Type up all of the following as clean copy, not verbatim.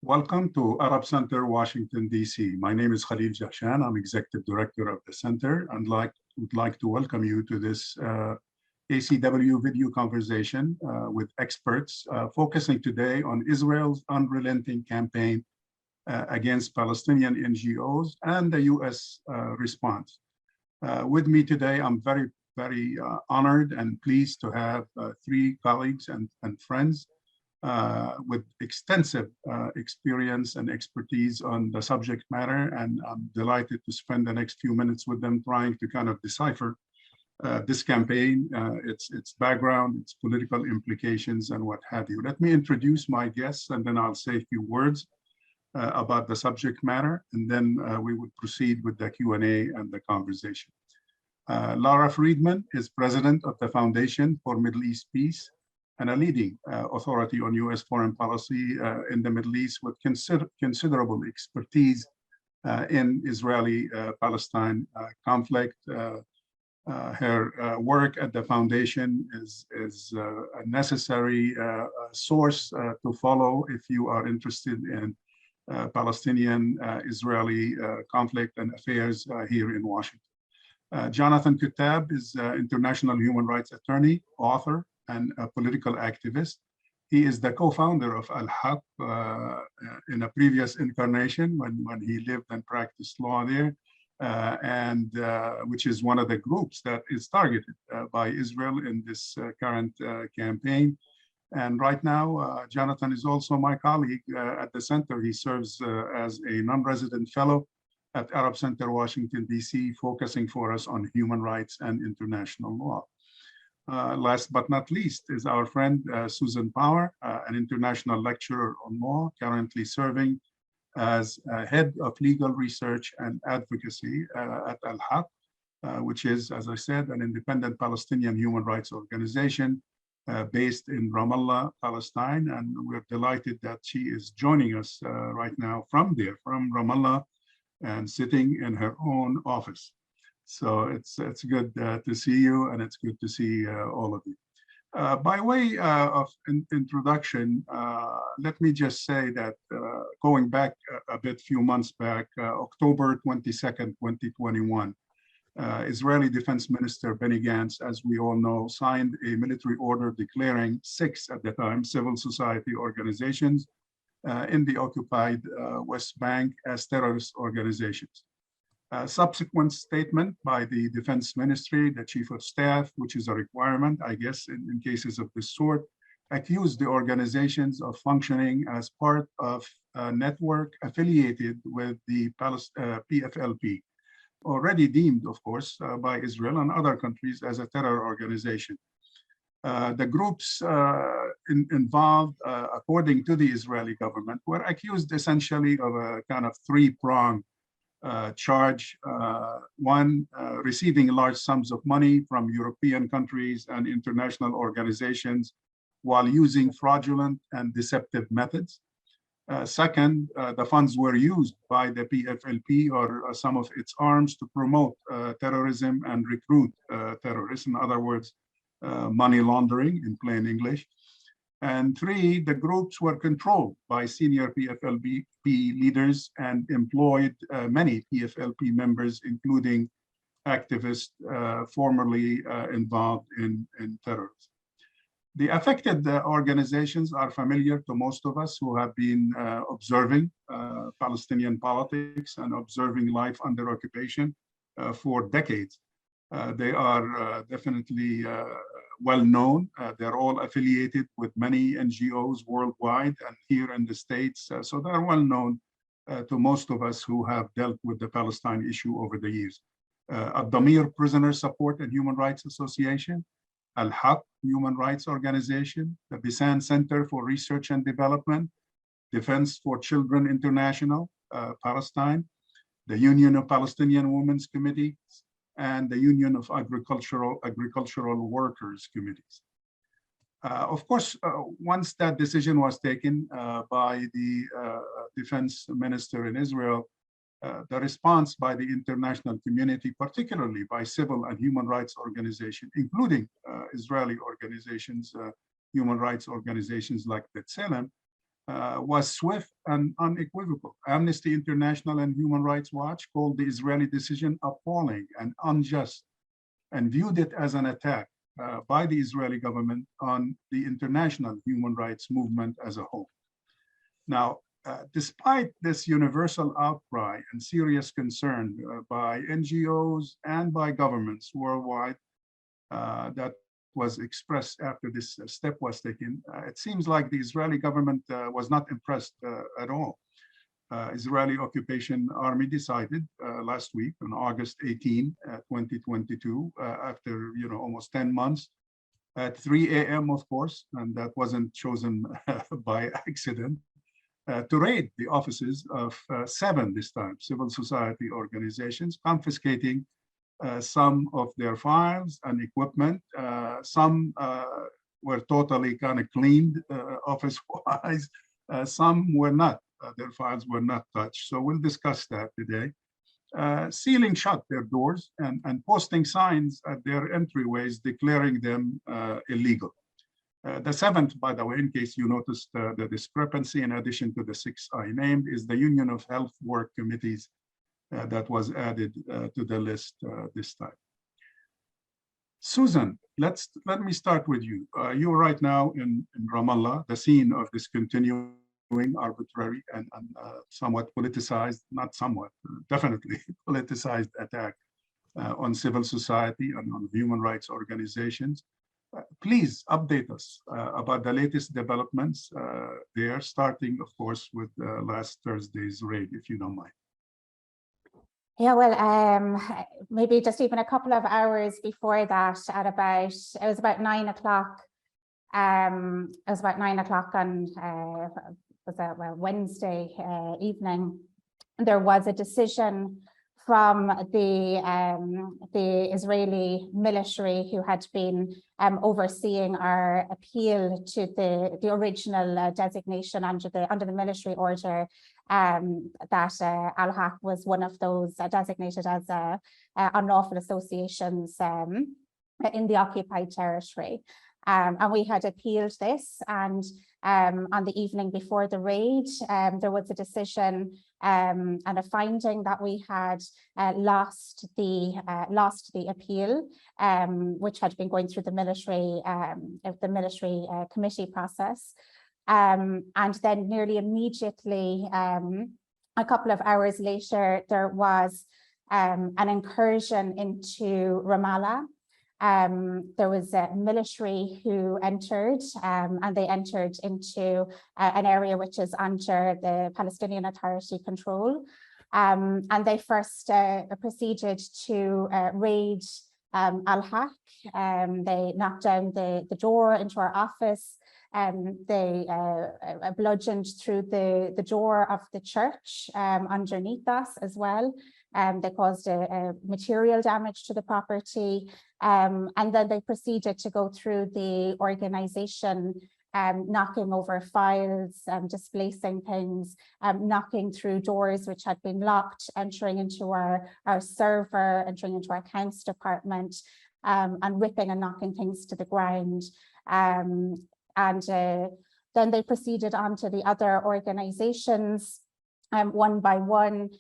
Welcome to Arab Center, Washington, D.C. My name is Khalil Jahshan. I'm Executive Director of the Center and would like to welcome you to this ACW video conversation with experts focusing today on Israel's unrelenting campaign against Palestinian NGOs and the U.S. response. With me today, I'm very honored and pleased to have three colleagues and friends with extensive experience and expertise on the subject matter, and I'm delighted to spend the next few minutes with them trying to kind of decipher this campaign, its background, its political implications, and what have you. Let me introduce my guests, and then I'll say a few words about the subject matter, and then we would proceed with the Q&A and the conversation. Lara Friedman is president of the Foundation for Middle East Peace and a leading authority on U.S. foreign policy in the Middle East with considerable expertise in Israeli-Palestine conflict. Her work at the foundation is a necessary source to follow if you are interested in Palestinian-Israeli conflict and affairs here in Washington. Jonathan Kuttab is an international human rights attorney, author, and a political activist. He is the co-founder of Al-haq in a previous incarnation when he lived and practiced law there, which is one of the groups that is targeted by Israel in this current campaign. And right now, Jonathan is also my colleague at the center. He serves as a non-resident fellow at Arab Center, Washington, D.C., focusing for us on human rights and international law. Last but not least is our friend Susan Power, an international lecturer on law, currently serving as head of legal research and advocacy at Al-haq, which is, as I said, an independent Palestinian human rights organization based in Ramallah, Palestine. And we're delighted that she is joining us right now from Ramallah, and sitting in her own office. So it's good to see you, and it's good to see all of you. By way of introduction, let me just say that going back a few months back, October 22nd, 2021, Israeli Defense Minister Benny Gantz, as we all know, signed a military order declaring 6 at the time civil society organizations in the occupied West Bank as terrorist organizations. A subsequent statement by the Defense Ministry, the Chief of Staff, which is a requirement, I guess, in cases of this sort, accused the organizations of functioning as part of a network affiliated with the PFLP, already deemed, of course, by Israel and other countries as a terror organization. The groups involved, according to the Israeli government, were accused essentially of a kind of three-pronged charge. One, receiving large sums of money from European countries and international organizations while using fraudulent and deceptive methods. Second, the funds were used by the PFLP or some of its arms to promote terrorism and recruit terrorists. In other words, money laundering in plain English. And 3, the groups were controlled by senior PFLP leaders and employed many PFLP members, including activists formerly involved in terrorism. The affected organizations are familiar to most of us who have been observing Palestinian politics and observing life under occupation for decades. They are definitely well known. They're all affiliated with many NGOs worldwide and here in the States. So they're well known to most of us who have dealt with the Palestine issue over the years. Ad-Damir Prisoner Support and Human Rights Association, Al-haq Human Rights Organization, the Bisan Center for Research and Development, Defense for Children International, Palestine, the Union of Palestinian Women's Committees, and the Union of Agricultural Workers Committees. Of course, once that decision was taken by the defense minister in Israel, the response by the international community, particularly by civil and human rights organizations, including Israeli organizations, human rights organizations like B'Tselem, was swift and unequivocal. Amnesty International and Human Rights Watch called the Israeli decision appalling and unjust and viewed it as an attack by the Israeli government on the international human rights movement as a whole. Now, despite this universal outcry and serious concern by NGOs and by governments worldwide that was expressed after this step was taken, it seems like the Israeli government was not impressed at all. Israeli occupation army decided last week on August 18, 2022, after almost 10 months, at 3 a.m. of course, and that wasn't chosen by accident, to raid the offices of 7 this time civil society organizations, confiscating some of their files and equipment. Some were totally kind of cleaned office-wise. Some were not. Their files were not touched. So we'll discuss that today. Sealing shut their doors and posting signs at their entryways declaring them illegal. The 7th, by the way, in case you noticed the discrepancy, in addition to the 6 I named, is the Union of Health Work Committees that was added to the list this time. Susan, let me start with you. You're right now in Ramallah, the scene of this continuing arbitrary and somewhat politicized, not somewhat, definitely politicized attack on civil society and on human rights organizations. Please update us about the latest developments there, starting, of course, with last Thursday's raid, if you don't mind. Yeah, well, maybe just even a couple of hours before that, it was about 9 o'clock. It was about 9 o'clock on Wednesday evening. There was a decision from the Israeli military, who had been overseeing our appeal to the original designation under the military order, that Al-haq was one of those designated as unlawful associations in the occupied territory. And we had appealed this, and on the evening before the raid, there was a decision and a finding that we had lost the appeal, which had been going through the military committee process. And then nearly immediately, a couple of hours later, there was an incursion into Ramallah. There was a military who entered, and they entered into an area which is under the Palestinian Authority control. And they first proceeded to raid Al-haq. They knocked down the door into our office. They bludgeoned through the door of the church underneath us as well. They caused material damage to the property. And then they proceeded to go through the organization, knocking over files, displacing things, knocking through doors which had been locked, entering into our server, entering into our accounts department, and ripping and knocking things to the ground. Then they proceeded on to the other organizations, one by one,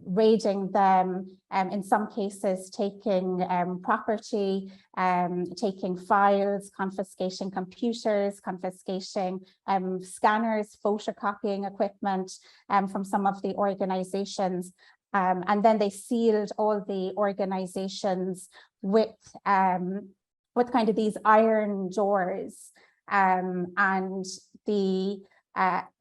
raiding them, in some cases taking property, taking files, confiscating computers, confiscating scanners, photocopying equipment from some of the organizations. And then they sealed all the organizations with kind of these iron doors, and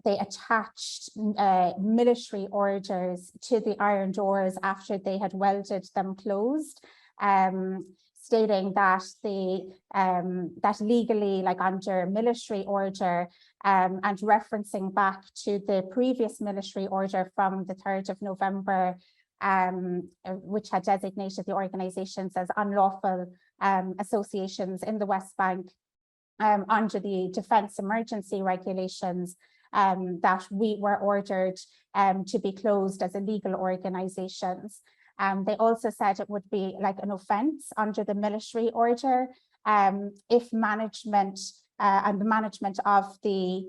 they attached military orders to the iron doors after they had welded them closed, stating that that legally, like under military order, and referencing back to the previous military order from the 3rd of November, which had designated the organizations as unlawful associations in the West Bank, under the defense emergency regulations, that we were ordered to be closed as illegal organizations. They also said it would be like an offense under the military order if management and the management of the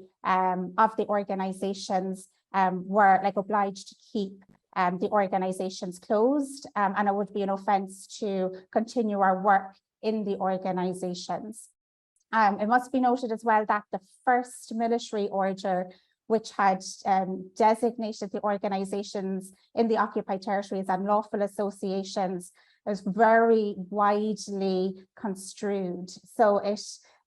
organizations were like obliged to keep the organizations closed, and it would be an offence to continue our work in the organizations. It must be noted as well that the first military order, which had designated the organizations in the occupied territories as unlawful associations, is very widely construed. So it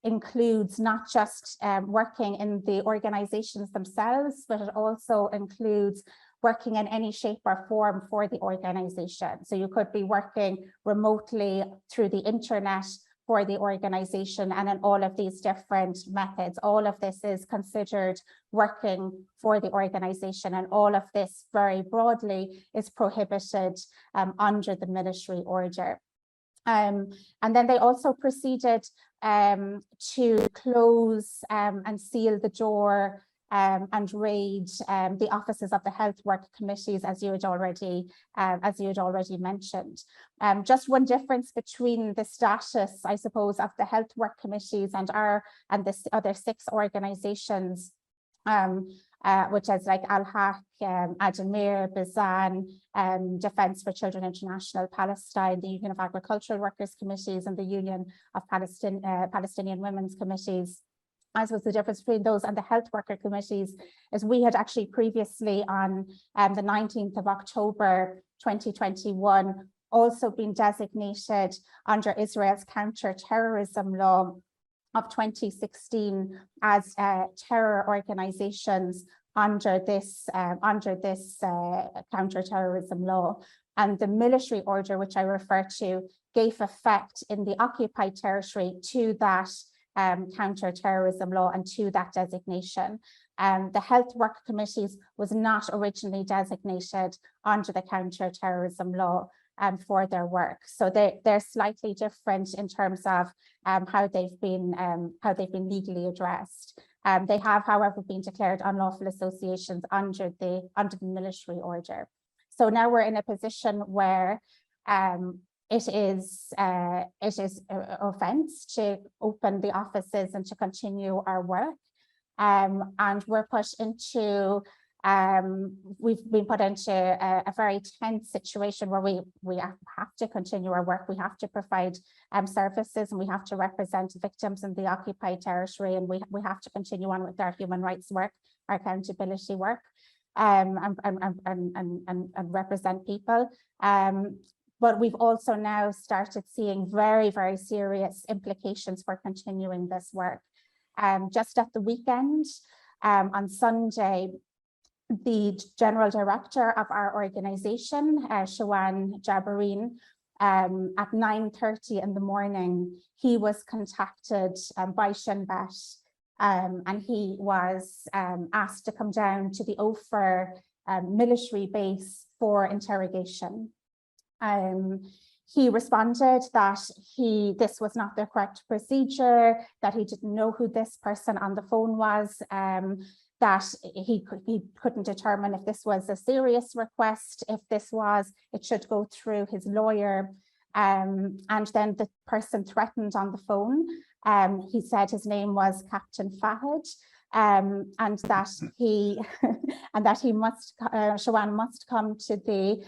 includes not just working in the organizations themselves, but it also includes working in any shape or form for the organization. So you could be working remotely through the internet for the organization, and in all of these different methods. All of this is considered working for the organization, and all of this very broadly is prohibited under the military order. And then they also proceeded to close and seal the door and raid the offices of the health work committees, as you had already mentioned. Just one difference between the status, I suppose, of the health work committees and the other 6 organizations, which is like Al-haq, Adamir, Bazan, Defence for Children International, Palestine, the Union of Agricultural Workers Committees, and the Union of Palestinian Women's Committees. As was the difference between those and the health worker committees, is we had actually previously on the 19th of October 2021 also been designated under Israel's counter-terrorism law of 2016 as terror organizations under this counter-terrorism law. And the military order, which I refer to, gave effect in the occupied territory to that counter-terrorism law and to that designation. The health work committees was not originally designated under the counter-terrorism law for their work. So they're slightly different in terms of how they've been legally addressed. They have, however, been declared unlawful associations under the military order. So now we're in a position where it is an offence to open the offices and to continue our work, and we're put into we've been put into a very tense situation where we have to continue our work. We have to provide services, and we have to represent victims in the occupied territory, and we have to continue on with our human rights work, our accountability work, and represent people. But we've also now started seeing very, very serious implications for continuing this work. Just at the weekend, on Sunday, the general director of our organization, Shawan Jabareen, at 9:30 in the morning, he was contacted by Shin Bet, and he was asked to come down to the Ofer military base for interrogation. He responded that this was not the correct procedure, that he didn't know who this person on the phone was, that he couldn't determine if this was a serious request. If this was, it should go through his lawyer. And then the person threatened on the phone. He said his name was Captain Fahad, and that he Shawan must come to the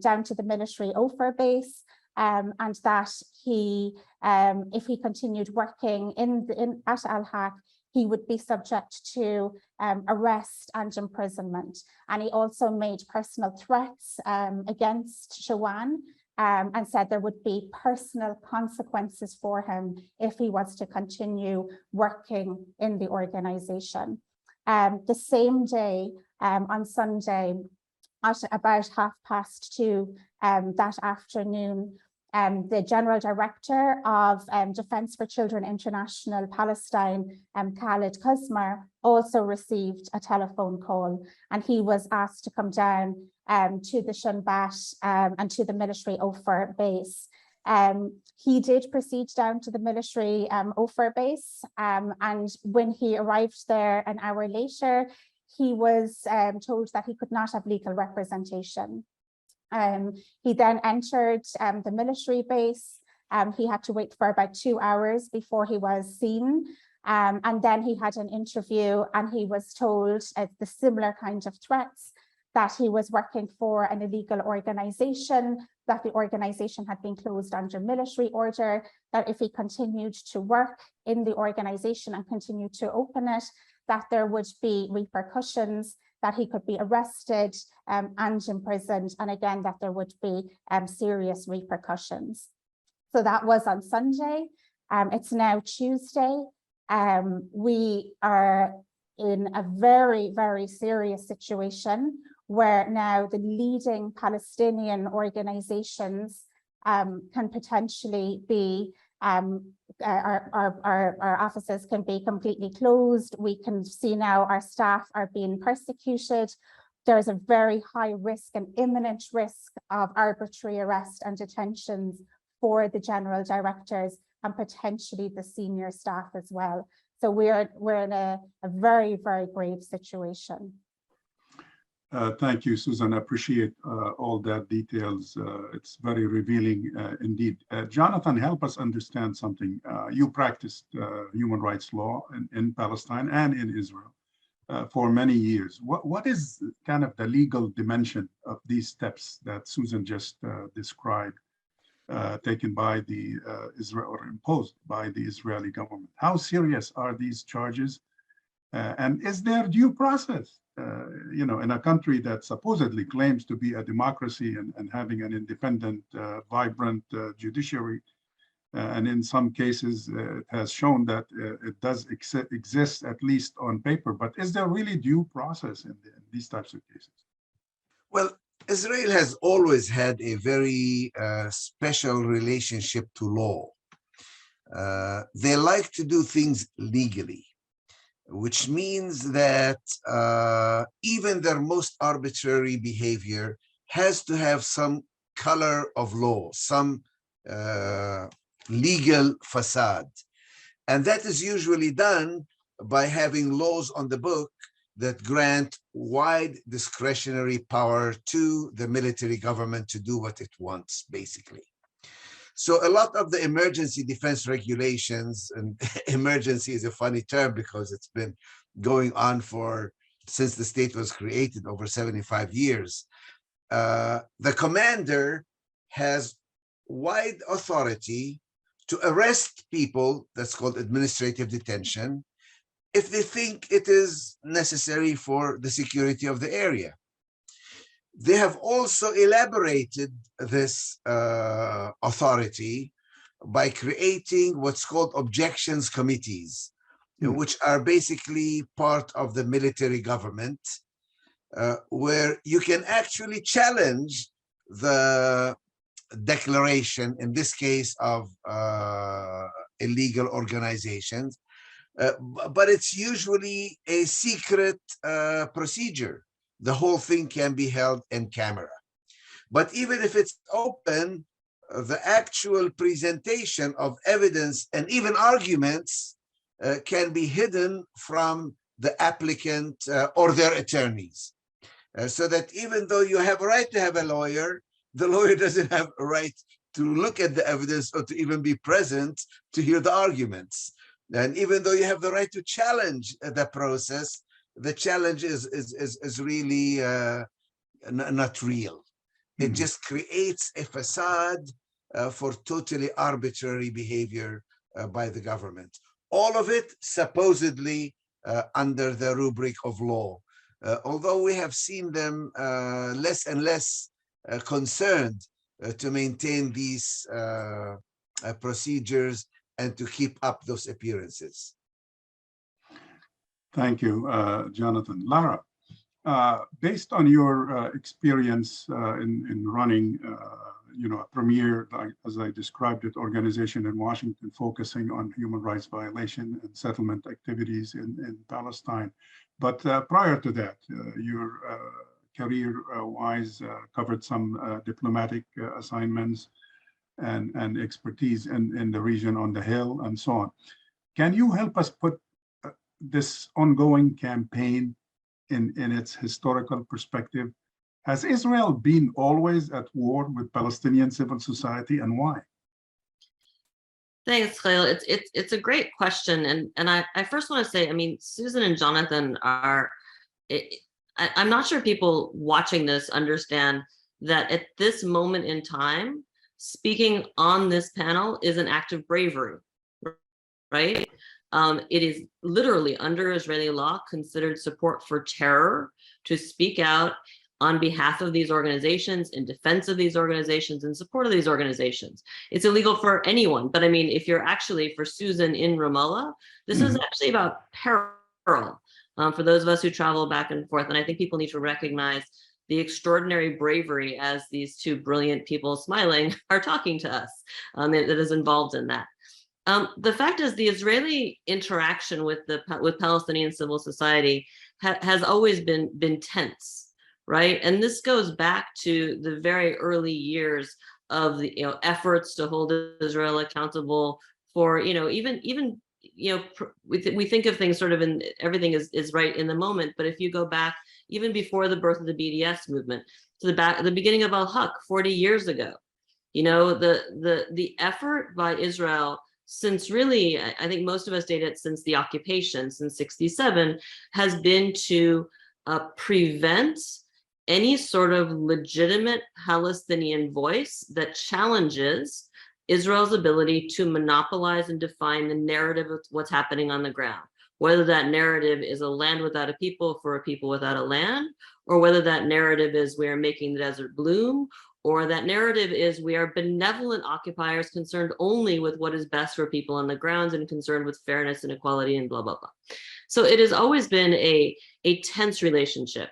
down to the military Ofer base, and that he if he continued working at Al-haq, he would be subject to arrest and imprisonment. And he also made personal threats against Shawan, and said there would be personal consequences for him if he was to continue working in the organization. The same day, on Sunday, at about 2:30 that afternoon, the General Director of Defence for Children International Palestine, Khalil E, also received a telephone call, and he was asked to come down to the Shin Bet and to the military Ofer base. He did proceed down to the military Ofer base, and when he arrived there an hour later, he was told that he could not have legal representation. He then entered the military base. He had to wait for about 2 hours before he was seen. And then he had an interview and he was told the similar kind of threats, that he was working for an illegal organization, that the organization had been closed under military order, that if he continued to work in the organization and continued to open it, that there would be repercussions, that he could be arrested and imprisoned, and again, that there would be serious repercussions. So that was on Sunday. It's now Tuesday. We are in a very, very serious situation where now the leading Palestinian organizations can potentially be, our offices can be completely closed. We can see now our staff are being persecuted. There's a very high risk and imminent risk of arbitrary arrest and detentions for the general directors and potentially the senior staff as well. So we're in a very, very grave situation. Thank you, Susan. I appreciate all that details. It's very revealing indeed. Jonathan, help us understand something. You practiced human rights law in Palestine and in Israel for many years. What is kind of the legal dimension of these steps that Susan just described, taken by the Israel or imposed by the Israeli government? How serious are these charges? And is there due process? You know, in a country that supposedly claims to be a democracy and having an independent, vibrant judiciary, and in some cases it has shown that it does exist at least on paper. But is there really due process in these types of cases? Well, Israel has always had a very special relationship to law. They like to do things legally, which means that even their most arbitrary behavior has to have some color of law, some legal facade. And that is usually done by having laws on the book that grant wide discretionary power to the military government to do what it wants, basically. So a lot of the emergency defense regulations, and emergency is a funny term because it's been going on since the state was created over 75 years. The commander has wide authority to arrest people, that's called administrative detention, if they think it is necessary for the security of the area. They have also elaborated this authority by creating what's called objections committees, which are basically part of the military government, where you can actually challenge the declaration, in this case of illegal organizations, but it's usually a secret procedure. The whole thing can be held in camera. But even if it's open, the actual presentation of evidence and even arguments can be hidden from the applicant or their attorneys. So that even though you have a right to have a lawyer, the lawyer doesn't have a right to look at the evidence or to even be present to hear the arguments. And even though you have the right to challenge the process, the challenge is really not real. It just creates a facade for totally arbitrary behavior by the government. All of it supposedly under the rubric of law. Although we have seen them less and less concerned to maintain these procedures and to keep up those appearances. Thank you, Jonathan. Lara, based on your experience in running, a premier, as I described it, organization in Washington focusing on human rights violation and settlement activities in Palestine. But prior to that, your career-wise covered some diplomatic assignments and expertise in the region on the Hill and so on. Can you help us put this ongoing campaign in its historical perspective? Has Israel been always at war with Palestinian civil society, and why? Thanks, Khalil. It's a great question, and I first want to say, I mean, Susan and Jonathan are. I'm not sure people watching this understand that at this moment in time, speaking on this panel is an act of bravery, right? It is literally under Israeli law considered support for terror to speak out on behalf of these organizations, in defense of these organizations, in support of these organizations. It's illegal for anyone, but I mean, if you're actually, for Susan in Ramallah, this is actually about peril for those of us who travel back and forth. And I think people need to recognize the extraordinary bravery as these two brilliant people smiling are talking to us that is involved in that. The fact is, the Israeli interaction with Palestinian civil society has always been tense, right? And this goes back to the very early years of the efforts to hold Israel accountable for even we think of things sort of in everything is right in the moment, but if you go back even before the birth of the BDS movement to the beginning of Al-Haq 40 years ago, the effort by Israel, since really, I think most of us date it since the occupation, since 67, has been to prevent any sort of legitimate Palestinian voice that challenges Israel's ability to monopolize and define the narrative of what's happening on the ground. Whether that narrative is a land without a people for a people without a land, or whether that narrative is we are making the desert bloom, or that narrative is we are benevolent occupiers concerned only with what is best for people on the grounds and concerned with fairness and equality and blah, blah, blah. So it has always been a tense relationship.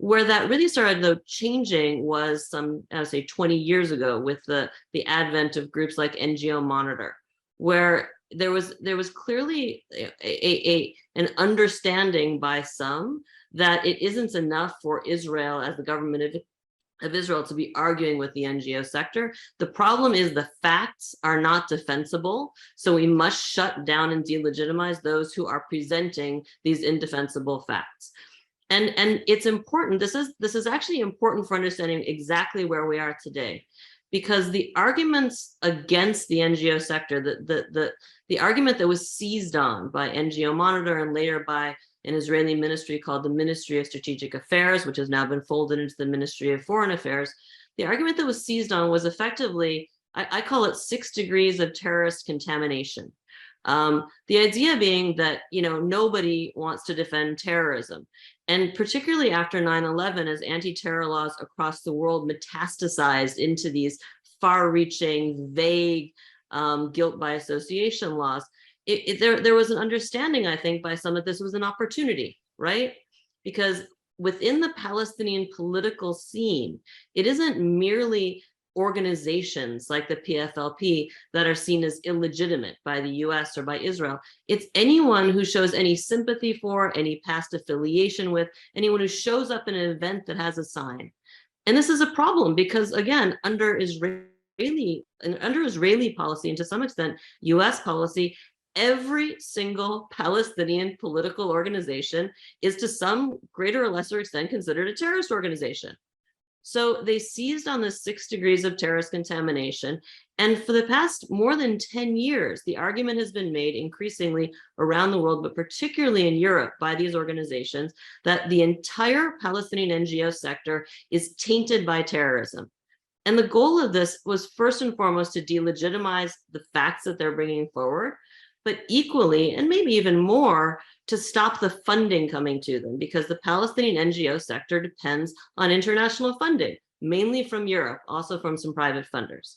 Where that really started, though, changing was I would say 20 years ago with the advent of groups like NGO Monitor, where there was clearly an understanding by some that it isn't enough for Israel as the government of Israel to be arguing with the NGO sector. The problem is the facts are not defensible, so we must shut down and delegitimize those who are presenting these indefensible facts. And it's important. This is actually important for understanding exactly where we are today, because the arguments against the NGO sector, the argument that was seized on by NGO Monitor and later by an Israeli ministry called the Ministry of Strategic Affairs, which has now been folded into the Ministry of Foreign Affairs, the argument that was seized on was effectively, I call it 6 degrees of terrorist contamination. The idea being that nobody wants to defend terrorism. And particularly after 9/11, as anti-terror laws across the world metastasized into these far-reaching, vague guilt by association laws, there was an understanding, I think, by some that this was an opportunity, right? Because within the Palestinian political scene, it isn't merely organizations like the PFLP that are seen as illegitimate by the US or by Israel. It's anyone who shows any sympathy for, any past affiliation with, anyone who shows up in an event that has a sign. And this is a problem because, again, under Israeli policy and to some extent US policy, every single Palestinian political organization is to some greater or lesser extent considered a terrorist organization. So they seized on the 6 degrees of terrorist contamination. And for the past more than 10 years, the argument has been made increasingly around the world, but particularly in Europe by these organizations, that the entire Palestinian NGO sector is tainted by terrorism. And the goal of this was first and foremost to delegitimize the facts that they're bringing forward, but equally, and maybe even more, to stop the funding coming to them, because the Palestinian NGO sector depends on international funding, mainly from Europe, also from some private funders.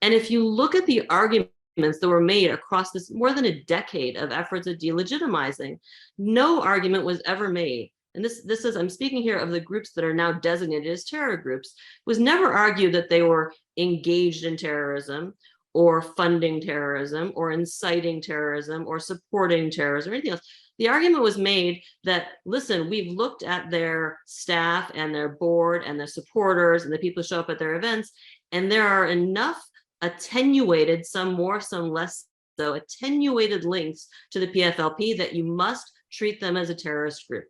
And if you look at the arguments that were made across this more than a decade of efforts at delegitimizing, no argument was ever made. And this is, I'm speaking here of the groups that are now designated as terror groups, was never argued that they were engaged in terrorism or funding terrorism or inciting terrorism or supporting terrorism or anything else. The argument was made that, listen, we've looked at their staff and their board and their supporters and the people who show up at their events, and there are enough attenuated, some more, some less so, attenuated links to the PFLP that you must treat them as a terrorist group.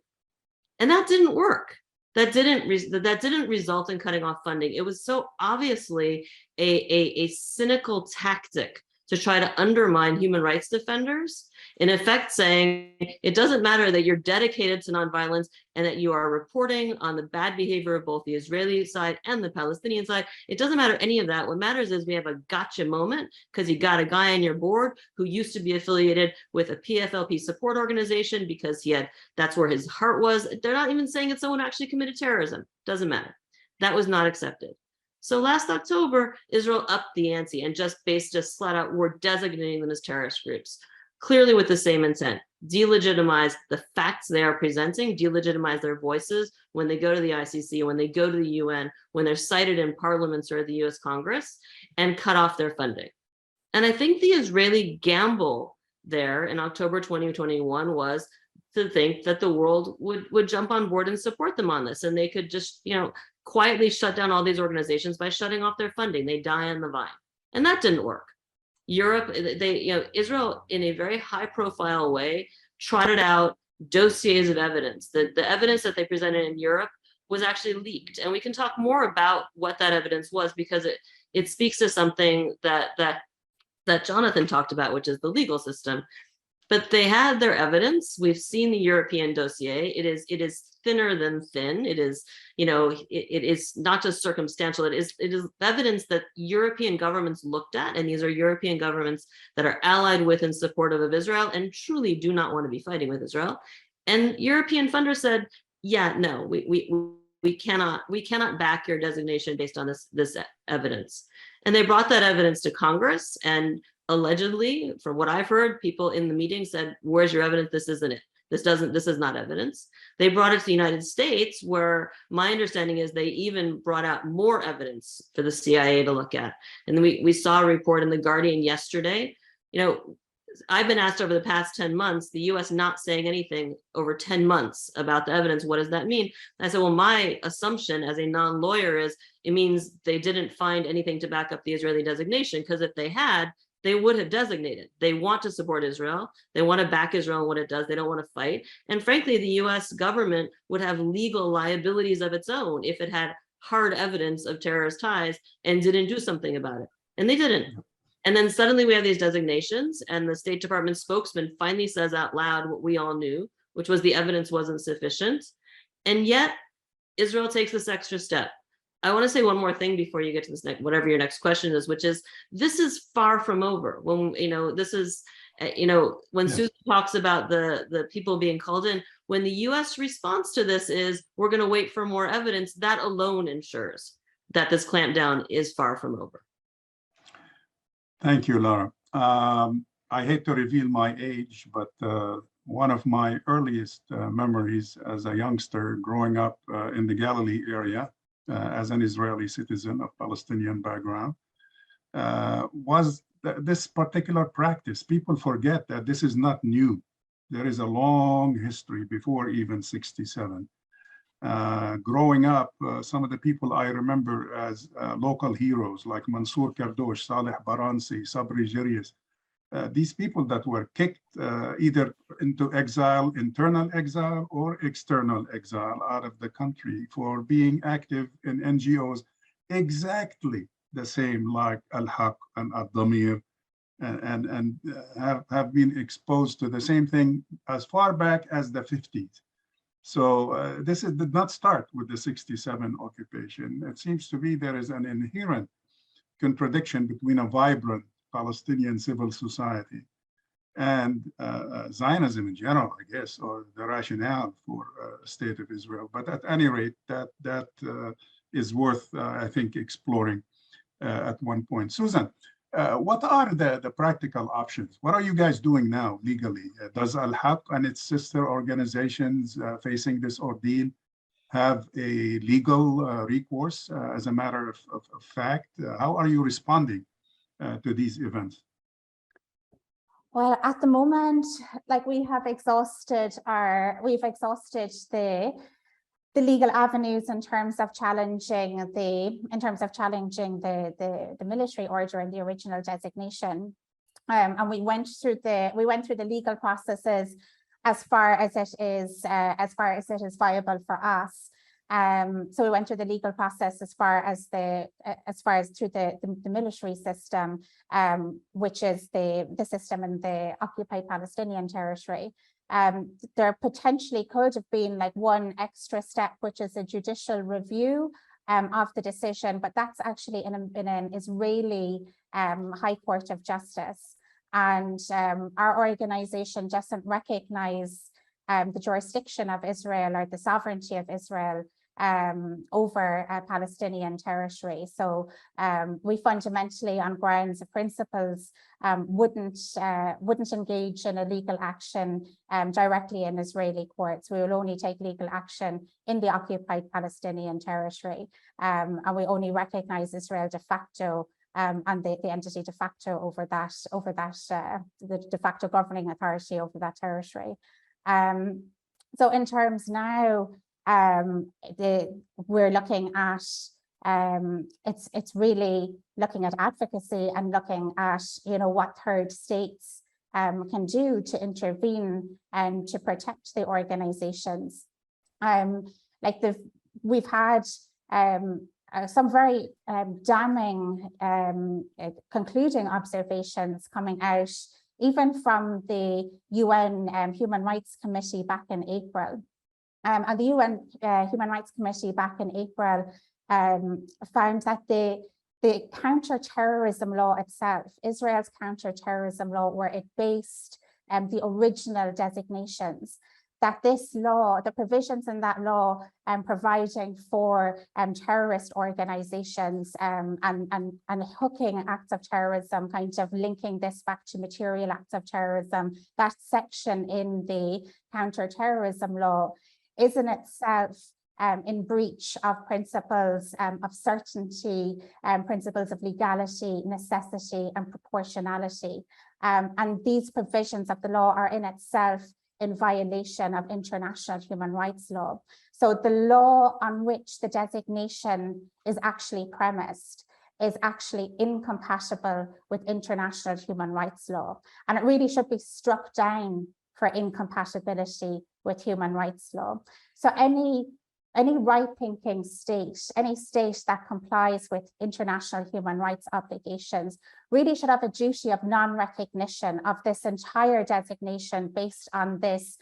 And that didn't work. That didn't result in cutting off funding. It was so obviously a cynical tactic to try to undermine human rights defenders, in effect saying it doesn't matter that you're dedicated to nonviolence and that you are reporting on the bad behavior of both the Israeli side and the Palestinian side. It doesn't matter any of that. What matters is we have a gotcha moment because you got a guy on your board who used to be affiliated with a PFLP support organization because that's where his heart was. They're not even saying it's someone who actually committed terrorism. Doesn't matter. That was not accepted. So last October, Israel upped the ante and just flat out were designating them as terrorist groups, clearly with the same intent: delegitimize the facts they are presenting, delegitimize their voices when they go to the ICC, when they go to the UN, when they're cited in parliaments or the US Congress, and cut off their funding. And I think the Israeli gamble there in October 2021 was to think that the world would jump on board and support them on this, and they could just, quietly shut down all these organizations by shutting off their funding. They die on the vine. And that didn't work. Europe, Israel, in a very high profile way, trotted out dossiers of evidence. The evidence that they presented in Europe was actually leaked. And we can talk more about what that evidence was, because it speaks to something that Jonathan talked about, which is the legal system. But they had their evidence. We've seen the European dossier. It is thinner than thin. It is, it is not just circumstantial. It is evidence that European governments looked at, and these are European governments that are allied with and supportive of Israel and truly do not want to be fighting with Israel. And European funders said, yeah, no, we cannot back your designation based on this evidence. And they brought that evidence to Congress, and allegedly, from what I've heard, people in the meeting said, where's your evidence? This isn't it. This is not evidence. They brought it to the United States, where my understanding is they even brought out more evidence for the CIA to look at. And then we saw a report in The Guardian yesterday. I've been asked over the past 10 months, the US not saying anything over 10 months about the evidence. What does that mean? And I said, well, my assumption as a non-lawyer is it means they didn't find anything to back up the Israeli designation, because if they had, they would have designated. They want to support Israel. They want to back Israel in what it does. They don't want to fight. And frankly, the US government would have legal liabilities of its own if it had hard evidence of terrorist ties and didn't do something about it. And they didn't. And then suddenly we have these designations, and the State Department spokesman finally says out loud what we all knew, which was the evidence wasn't sufficient. And yet Israel takes this extra step. I want to say one more thing before you get to this next, whatever your next question is, which is, this is far from over. When, this is, when Susan talks about the people being called in, when the US response to this is, we're going to wait for more evidence, that alone ensures that this clampdown is far from over. Thank you, Lara. I hate to reveal my age, but one of my earliest memories as a youngster growing up in the Galilee area, as an Israeli citizen of Palestinian background, was this particular practice. People forget that this is not new. There is a long history before even 67. Growing up, some of the people I remember as local heroes like Mansour Kardosh, Saleh Baransi, Sabri Jarius, these people that were kicked either into exile, internal exile, or external exile out of the country for being active in NGOs, exactly the same like Al-Haq and Ad-Damir, and have been exposed to the same thing as far back as the 50s. So this did not start with the 67 occupation. It seems to be there is an inherent contradiction between a vibrant Palestinian civil society and Zionism in general, I guess, or the rationale for state of Israel. But at any rate, that is worth, I think, exploring at one point. Susan, what are the practical options? What are you guys doing now legally? Does Al-Haq and its sister organizations facing this ordeal have a legal recourse as a matter of fact? How are you responding to these events? Well, at the moment, like we've exhausted the legal avenues in terms of challenging the military order and the original designation, and we went through the legal processes as far as it is viable for us. So we went through the legal process as far as through the military system, which is the system in the occupied Palestinian territory. There potentially could have been like one extra step, which is a judicial review of the decision, but that's actually in an Israeli High Court of Justice. And our organization doesn't recognize the jurisdiction of Israel or the sovereignty of Israel over Palestinian territory. So we fundamentally, on grounds of principles, wouldn't engage in a legal action directly in Israeli courts. We will only take legal action in the occupied Palestinian territory, and we only recognize Israel de facto and the entity de facto over that the de facto governing authority over that territory. So in terms now, we're looking at it's really looking at advocacy and looking at what third states can do to intervene and to protect the organizations. We've had some very damning concluding observations coming out even from the UN Human Rights Committee back in April. And the UN Human Rights Committee back in April found that the counterterrorism law itself, Israel's counterterrorism law, where it based the original designations, that this law, the provisions in that law providing for terrorist organizations and hooking acts of terrorism, kind of linking this back to material acts of terrorism, that section in the counterterrorism law is in itself in breach of principles of certainty, principles of legality, necessity, and proportionality. And these provisions of the law are in itself in violation of international human rights law. So the law on which the designation is actually premised is actually incompatible with international human rights law. And it really should be struck down for incompatibility with human rights law. So any right-thinking state, any state that complies with international human rights obligations, really should have a duty of non-recognition of this entire designation based on this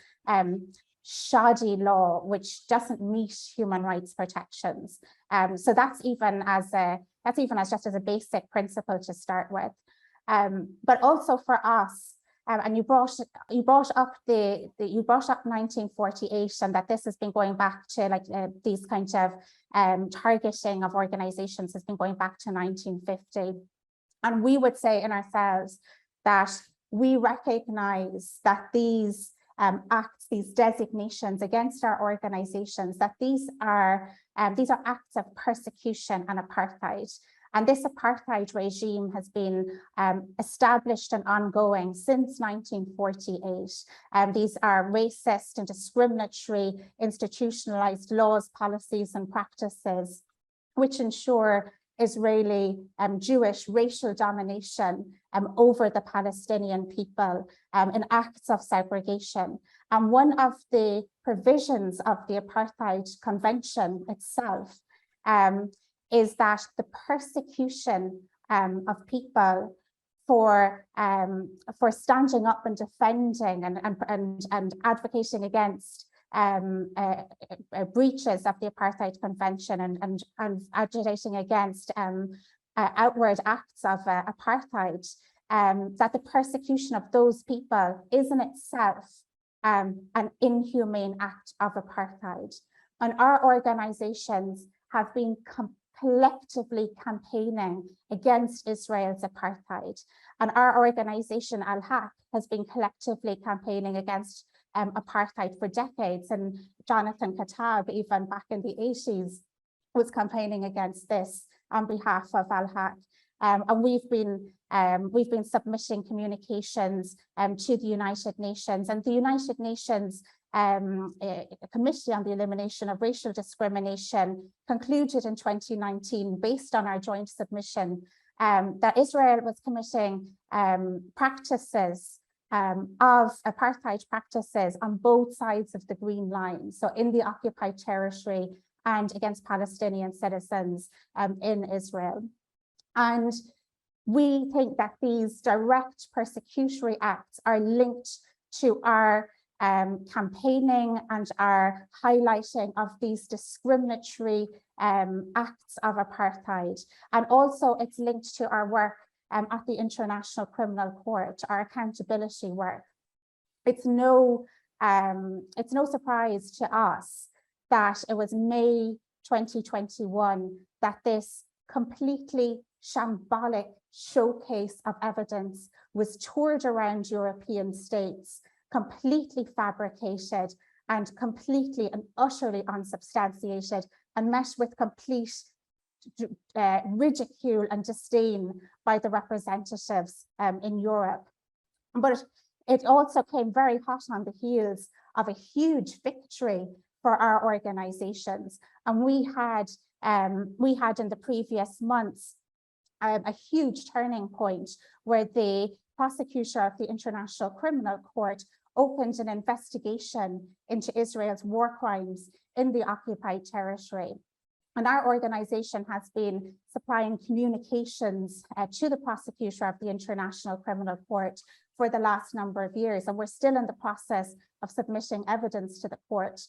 shoddy law, which doesn't meet human rights protections. So that's even as just as a basic principle to start with. But also for us, and you brought up 1948, and that this has been going back to these kinds of targeting of organizations has been going back to 1950. And we would say in ourselves that we recognize that these acts, these designations against our organizations, that these are acts of persecution and apartheid. And this apartheid regime has been established and ongoing since 1948. These are racist and discriminatory institutionalized laws, policies, and practices which ensure Israeli Jewish racial domination over the Palestinian people in acts of segregation. And one of the provisions of the Apartheid Convention itself is that the persecution of people for standing up and defending and advocating against breaches of the Apartheid Convention and agitating against outward acts of apartheid, that the persecution of those people is in itself an inhumane act of apartheid. And our organizations have been collectively campaigning against Israel's apartheid. And our organization, Al-haq, has been collectively campaigning against apartheid for decades. And Jonathan Kuttab, even back in the 80s, was campaigning against this on behalf of Al-haq. And we've been submitting communications to the United Nations, and the United Nations Committee on the Elimination of Racial Discrimination concluded in 2019, based on our joint submission, that Israel was committing practices of apartheid practices on both sides of the Green Line, so in the occupied territory and against Palestinian citizens in Israel. And we think that these direct persecutory acts are linked to our campaigning and our highlighting of these discriminatory acts of apartheid. And also it's linked to our work at the International Criminal Court, our accountability work. It's no surprise to us that it was May 2021 that this completely shambolic showcase of evidence was toured around European states, completely fabricated and completely and utterly unsubstantiated, and met with complete ridicule and disdain by the representatives in Europe. But it also came very hot on the heels of a huge victory for our organizations. And we had in the previous months a huge turning point where the prosecutor of the International Criminal Court opened an investigation into Israel's war crimes in the occupied territory. And our organization has been supplying communications to the prosecutor of the International Criminal Court for the last number of years, and we're still in the process of submitting evidence to the court.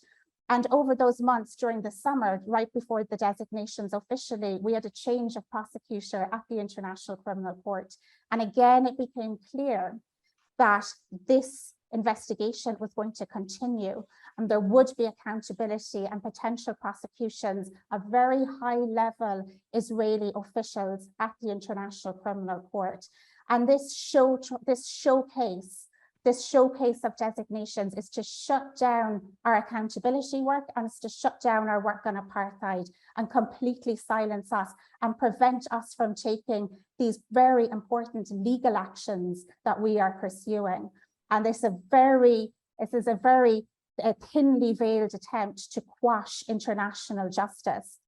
And over those months during the summer, right before the designations officially, we had a change of prosecutor at the International Criminal Court. And again, it became clear that this investigation was going to continue, and there would be accountability and potential prosecutions of very high-level Israeli officials at the International Criminal Court. And this showcase of designations is to shut down our accountability work, and it's to shut down our work on apartheid and completely silence us and prevent us from taking these very important legal actions that we are pursuing. And this is a very thinly veiled attempt to quash international justice.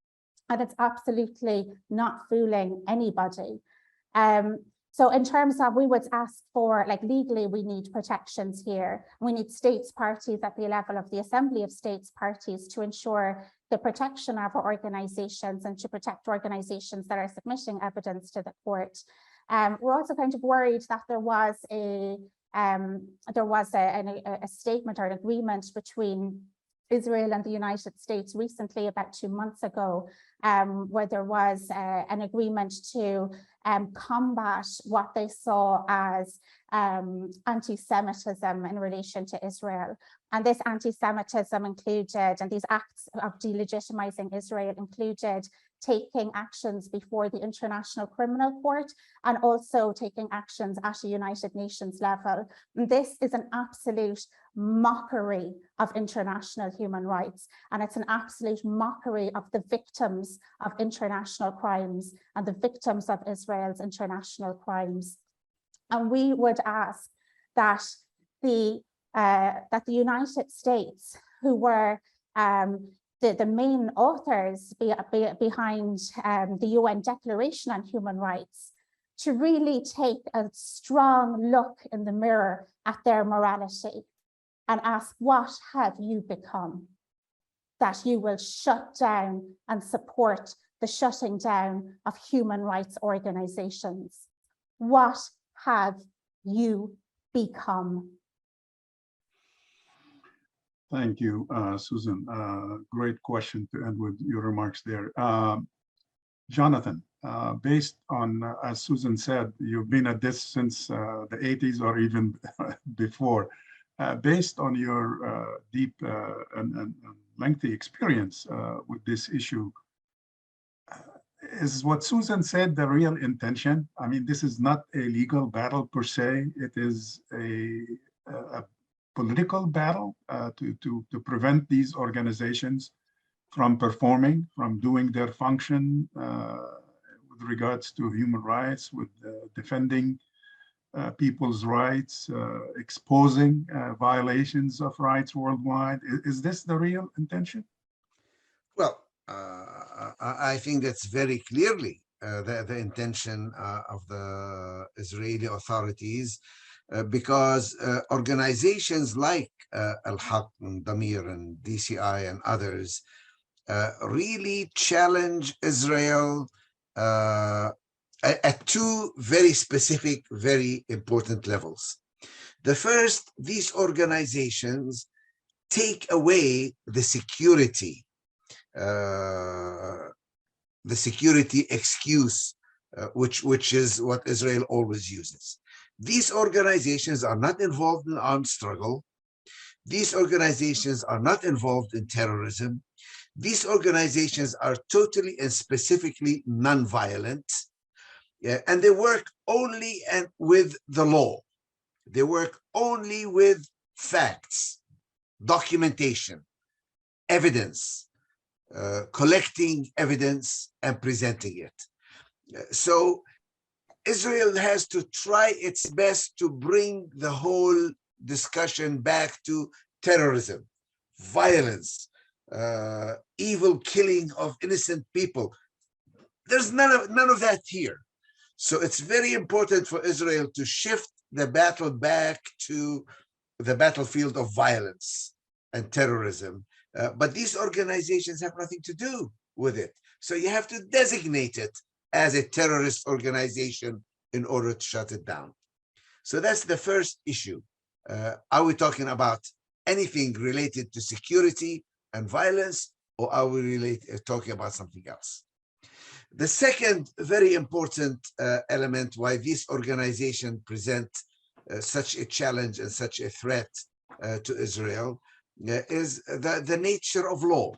And it's absolutely not fooling anybody. So in terms of, we would ask for, like, legally, we need protections here. We need states parties at the level of the Assembly of States Parties to ensure the protection of our organizations and to protect organizations that are submitting evidence to the court. We're also kind of worried that there was a statement or an agreement between Israel and the United States recently, about 2 months ago, where there was an agreement to combat what they saw as anti-Semitism in relation to Israel. And this anti-Semitism included, and these acts of delegitimizing Israel included taking actions before the International Criminal Court and also taking actions at a United Nations level. And this is an absolute mockery of international human rights, and it's an absolute mockery of the victims of international crimes and the victims of Israel's international crimes. And we would ask that the United States, who were the main authors behind the UN Declaration on Human Rights, to really take a strong look in the mirror at their morality and ask, what have you become that you will shut down and support the shutting down of human rights organizations? What have you become? Thank you, Susan. Great question to end with your remarks there. Jonathan, based on, as Susan said, you've been at this since the 80s or even before. Based on your deep and lengthy experience with this issue, is what Susan said the real intention? I mean, this is not a legal battle per se. It is a political battle to prevent these organizations from performing, from doing their function with regards to human rights, with defending people's rights, exposing violations of rights worldwide. Is this the real intention? Well, I think that's very clearly the intention of the Israeli authorities, because organizations like Al-Haq and Damir and DCI and others really challenge Israel at two very specific, very important levels. The first, these organizations take away the security excuse, which is what Israel always uses. These organizations are not involved in armed struggle. These organizations are not involved in terrorism. These organizations are totally and specifically non-violent, and they work only with the law. They work only with facts, documentation, evidence, collecting evidence and presenting it. So Israel has to try its best to bring the whole discussion back to terrorism, violence, evil killing of innocent people. There's none of that here. So it's very important for Israel to shift the battle back to the battlefield of violence and terrorism. But these organizations have nothing to do with it. So you have to designate it as a terrorist organization in order to shut it down. So that's the first issue. Are we talking about anything related to security and violence, or are we talking about something else? The second very important element why these organizations present such a challenge and such a threat to Israel is the nature of law,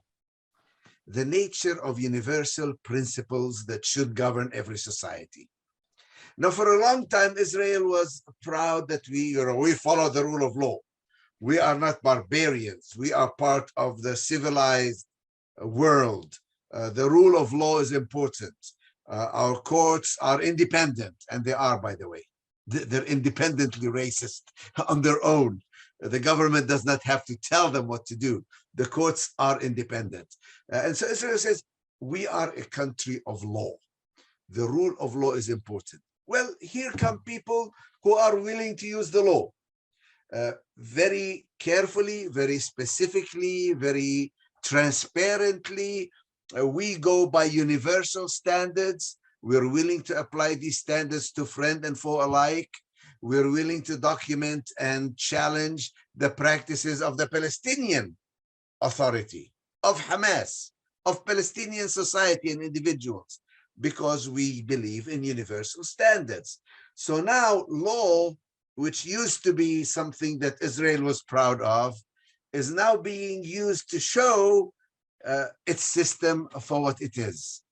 the nature of universal principles that should govern every society. Now, for a long time, Israel was proud that we follow the rule of law. We are not barbarians. We are part of the civilized world. The rule of law is important. Our courts are independent, and they are, by the way. They're independently racist on their own. The government does not have to tell them what to do. The courts are independent. And so Israel says, we are a country of law. The rule of law is important. Well, here come people who are willing to use the law very carefully, very specifically, very transparently. We go by universal standards. We're willing to apply these standards to friend and foe alike. We're willing to document and challenge the practices of the Palestinian Authority, of Hamas, of Palestinian society and individuals, because we believe in universal standards. So now law, which used to be something that Israel was proud of, is now being used to show its system for what it is.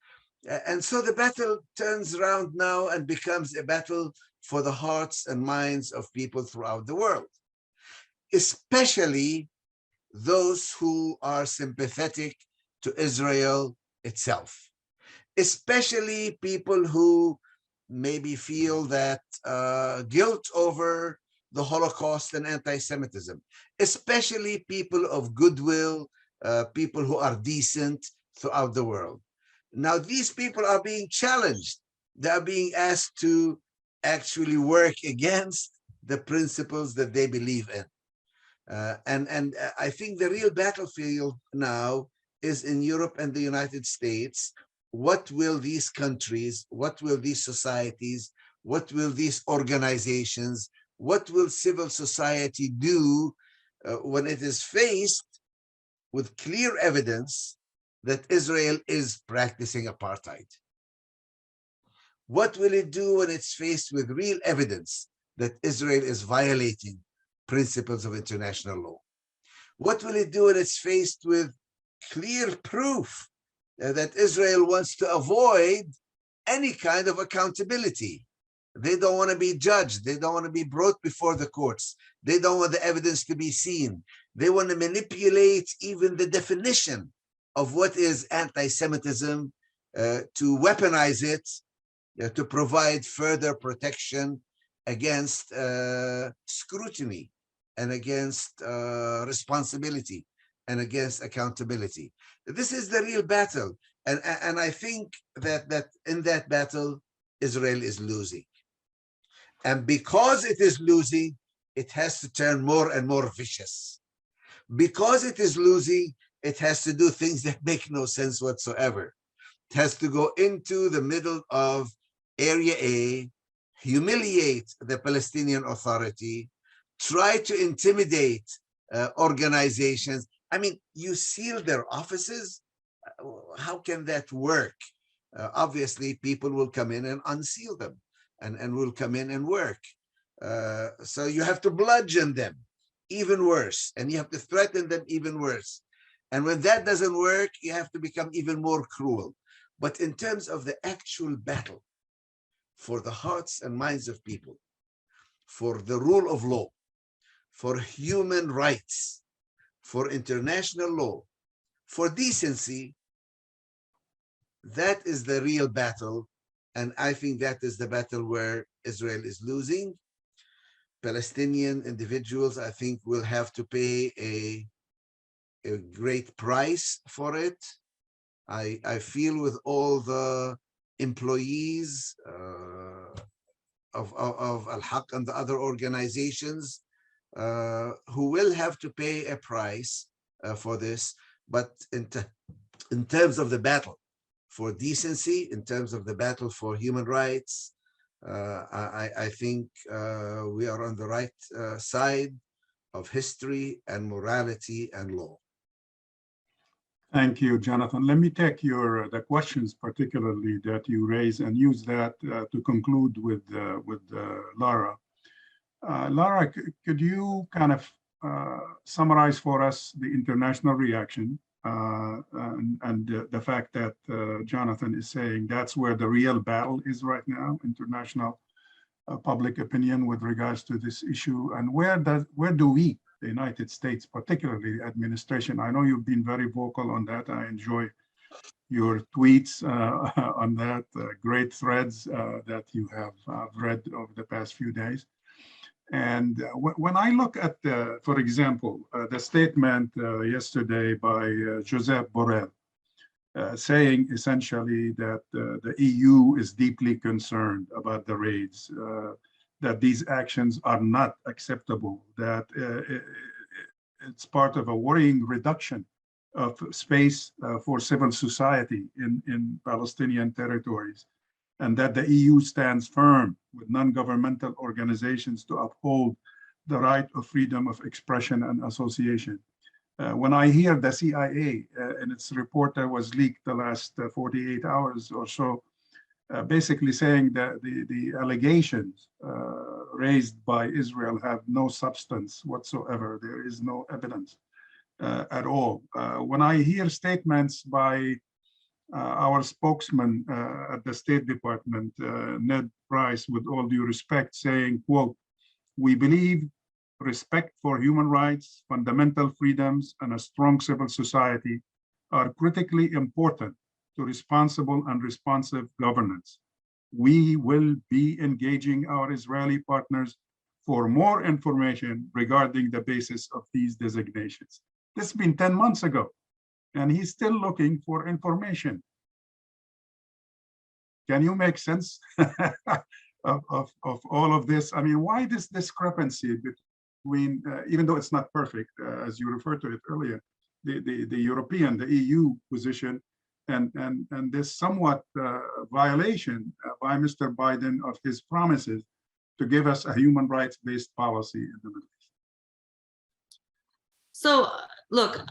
And so the battle turns around now and becomes a battle for the hearts and minds of people throughout the world, especially those who are sympathetic to Israel itself, especially people who maybe feel that guilt over the Holocaust and anti-Semitism, especially people of goodwill, people who are decent throughout the world. Now, these people are being challenged. They are being asked to actually work against the principles that they believe in. And I think the real battlefield now is in Europe and the United States. What will these countries, what will these societies, what will these organizations, what will civil society do when it is faced with clear evidence that Israel is practicing apartheid? What will it do when it's faced with real evidence that Israel is violating principles of international law? What will it do when it's faced with clear proof that Israel wants to avoid any kind of accountability? They don't want to be judged. They don't want to be brought before the courts. They don't want the evidence to be seen. They want to manipulate even the definition of what is anti-Semitism to weaponize it, to provide further protection against scrutiny and against responsibility and against accountability. This is the real battle. And I think that in that battle, Israel is losing. And because it is losing, it has to turn more and more vicious. Because it is losing, it has to do things that make no sense whatsoever. It has to go into the middle of Area A, humiliate the Palestinian Authority, try to intimidate organizations. I mean, you seal their offices. How can that work? Obviously, people will come in and unseal them and will come in and work. So you have to bludgeon them, even worse, and you have to threaten them even worse. And when that doesn't work, you have to become even more cruel. But in terms of the actual battle for the hearts and minds of people, for the rule of law, for human rights, for international law, for decency, that is the real battle. And I think that is the battle where Israel is losing. Palestinian individuals, I think, will have to pay a great price for it. I feel with all the employees of Al-haq and the other organizations who will have to pay a price for this. But in terms of the battle for decency, in terms of the battle for human rights, I think we are on the right side of history and morality and law. Thank you, Jonathan. Let me take the questions particularly that you raise and use that to conclude with Lara. Lara, could you kind of summarize for us the international reaction and the fact that Jonathan is saying that's where the real battle is right now, international public opinion with regards to this issue, and where do we, the United States, particularly the administration, I know you've been very vocal on that. I enjoy your tweets on that, great threads that you have read over the past few days. And when I look at, for example, the statement yesterday by Josep Borrell, saying essentially that the EU is deeply concerned about the raids, that these actions are not acceptable, that it's part of a worrying reduction of space for civil society in Palestinian territories, and that the EU stands firm with non-governmental organizations to uphold the right of freedom of expression and association. When I hear the CIA in its report that was leaked the last 48 hours or so, basically saying that the allegations raised by Israel have no substance whatsoever. There is no evidence at all. When I hear statements by our spokesman at the State Department, Ned Price, with all due respect, saying, quote, "We believe respect for human rights, fundamental freedoms, and a strong civil society are critically important to responsible and responsive governance. We will be engaging our Israeli partners for more information regarding the basis of these designations." This has been 10 months ago, and he's still looking for information. Can you make sense of all of this? I mean, why this discrepancy between, even though it's not perfect, as you referred to it earlier, the European, the EU position, and this somewhat violation by Mr. Biden of his promises to give us a human rights-based policy in the Middle East? So, look,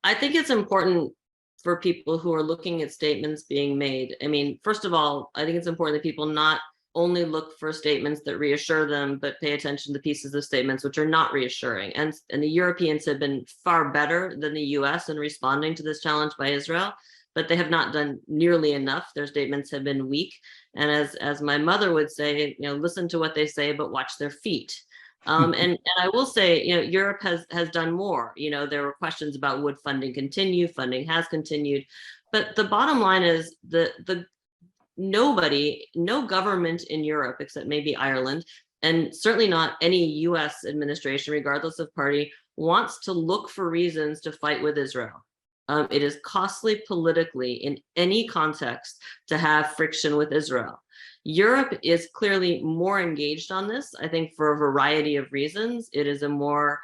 I think it's important for people who are looking at statements being made. I mean, first of all, I think it's important that people not only look for statements that reassure them, but pay attention to pieces of statements which are not reassuring. And the Europeans have been far better than the US in responding to this challenge by Israel, but they have not done nearly enough. Their statements have been weak. And as my mother would say, you know, listen to what they say, but watch their feet. And I will say, you know, Europe has done more. You know, there were questions about would funding continue. Funding has continued, but the bottom line is no government in Europe, except maybe Ireland, and certainly not any US administration, regardless of party, wants to look for reasons to fight with Israel. It is costly politically in any context to have friction with Israel. Europe is clearly more engaged on this, I think, for a variety of reasons. It is a more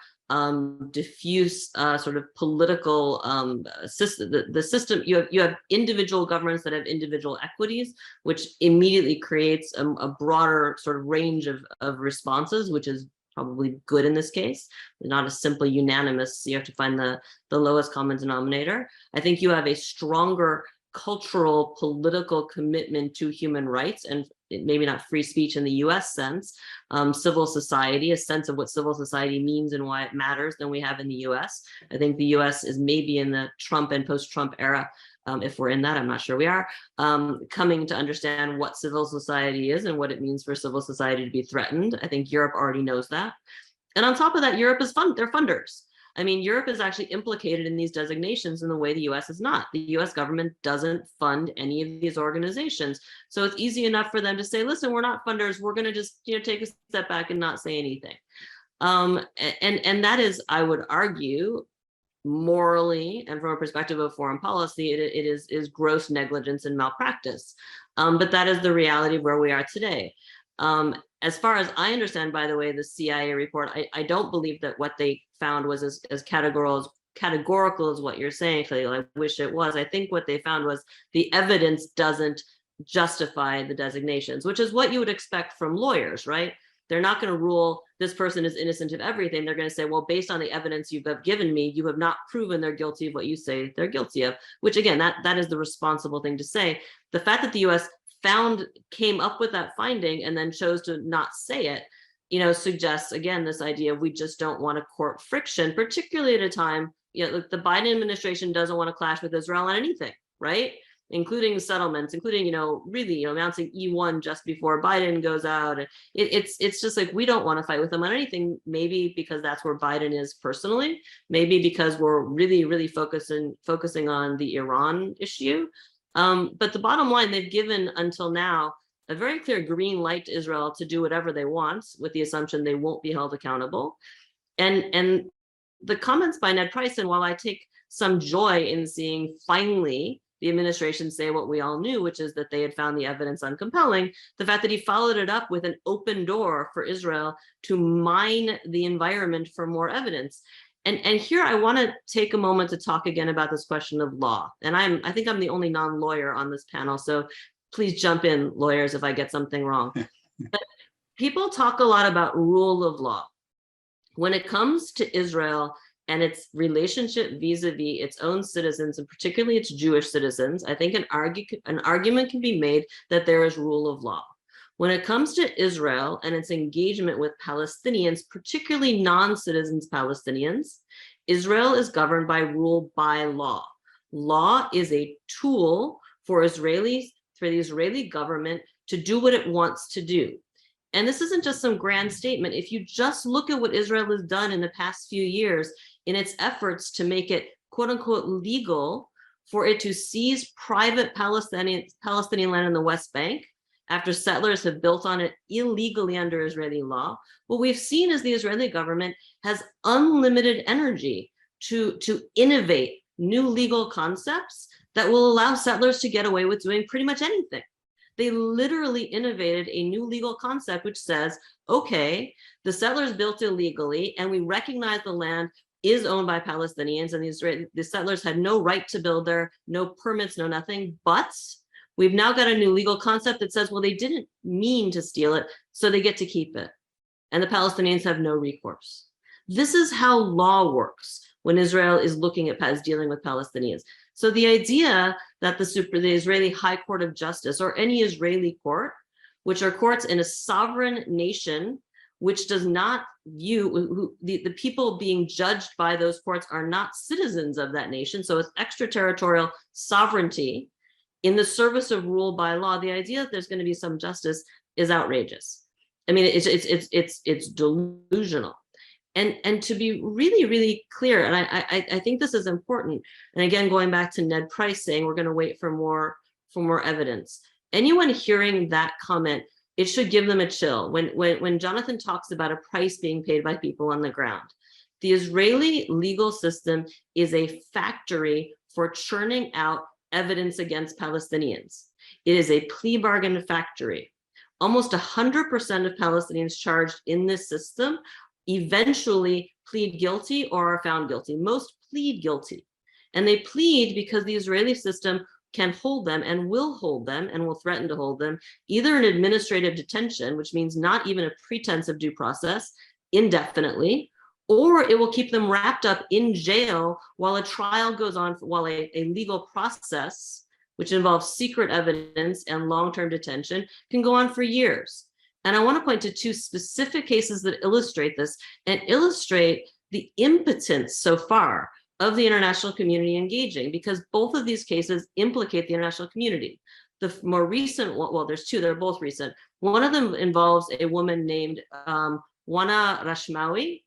diffuse sort of political system. The system, you have individual governments that have individual equities, which immediately creates a broader sort of range of responses, which is probably good in this case. Not a simply unanimous, you have to find the lowest common denominator. I think you have a stronger cultural, political commitment to human rights, and maybe not free speech in the US sense, civil society, a sense of what civil society means and why it matters, than we have in the US. I think the US is maybe in the Trump and post-Trump era, if we're in that, I'm not sure we are, coming to understand what civil society is and what it means for civil society to be threatened. I think Europe already knows that. And on top of that, Europe is they're funders. I mean, Europe is actually implicated in these designations in the way the US is not. The US government doesn't fund any of these organizations. So it's easy enough for them to say, listen, we're not funders. We're going to just take a step back and not say anything. And that is, I would argue, morally and from a perspective of foreign policy, it is gross negligence and malpractice. But that is the reality of where we are today. As far as I understand, by the way, the CIA report, I don't believe that what they found was as categorical as what you're saying, Khalil. I wish it was. I think what they found was the evidence doesn't justify the designations, which is what you would expect from lawyers, right? They're not going to rule this person is innocent of everything. They're going to say, well, based on the evidence you have given me, you have not proven they're guilty of what you say they're guilty of, which again, that is the responsible thing to say. The fact that the US came up with that finding and then chose to not say it, suggests again this idea of we just don't want to court friction, particularly at a time, look, the Biden administration doesn't want to clash with Israel on anything, right? Including settlements, including really announcing E1 just before Biden goes out. It's just like we don't want to fight with them on anything. Maybe because that's where Biden is personally. Maybe because we're really focusing on the Iran issue. But the bottom line, they've given until now a very clear green light to Israel to do whatever they want, with the assumption they won't be held accountable. And the comments by Ned Price, and while I take some joy in seeing finally the administration say what we all knew, which is that they had found the evidence uncompelling, the fact that he followed it up with an open door for Israel to mine the environment for more evidence. And here I want to take a moment to talk again about this question of law. And I think I'm the only non-lawyer on this panel, so please jump in, lawyers, if I get something wrong. But people talk a lot about rule of law. When it comes to Israel and its relationship vis-a-vis its own citizens, and particularly its Jewish citizens, I think an argument can be made that there is rule of law. When it comes to Israel and its engagement with Palestinians, particularly non-citizens Palestinians, Israel is governed by rule by law. Law is a tool for the Israeli government to do what it wants to do. And this isn't just some grand statement. If you just look at what Israel has done in the past few years in its efforts to make it, quote unquote, legal for it to seize private Palestinian land in the West Bank after settlers have built on it illegally under Israeli law, what we've seen is the Israeli government has unlimited energy to innovate new legal concepts that will allow settlers to get away with doing pretty much anything. They literally innovated a new legal concept which says, okay, the settlers built illegally and we recognize the land is owned by Palestinians and the settlers had no right to build there, no permits, no nothing, but we've now got a new legal concept that says, well, they didn't mean to steal it, so they get to keep it. And the Palestinians have no recourse. This is how law works when Israel is dealing with Palestinians. So the idea that the Israeli High Court of Justice or any Israeli court, which are courts in a sovereign nation, which does not view the people being judged by those courts are not citizens of that nation. So it's extraterritorial sovereignty in the service of rule by law. The idea that there's going to be some justice is outrageous. I mean, it's delusional. And to be really clear, and I think this is important, and again, going back to Ned Price saying we're going to wait for more evidence. Anyone hearing that comment, it should give them a chill. When Jonathan talks about a price being paid by people on the ground, the Israeli legal system is a factory for churning out evidence against Palestinians. It is a plea bargain factory. Almost 100% of Palestinians charged in this system eventually plead guilty or are found guilty. Most plead guilty. And they plead because the Israeli system can hold them and will threaten to hold them, either in administrative detention, which means not even a pretense of due process, indefinitely, or it will keep them wrapped up in jail while a trial goes on, while a legal process, which involves secret evidence and long-term detention, can go on for years. And I want to point to two specific cases that illustrate this and illustrate the impotence so far of the international community engaging, because both of these cases implicate the international community. The more recent, well, there's two, they're both recent. One of them involves a woman named Wana Rashmawi,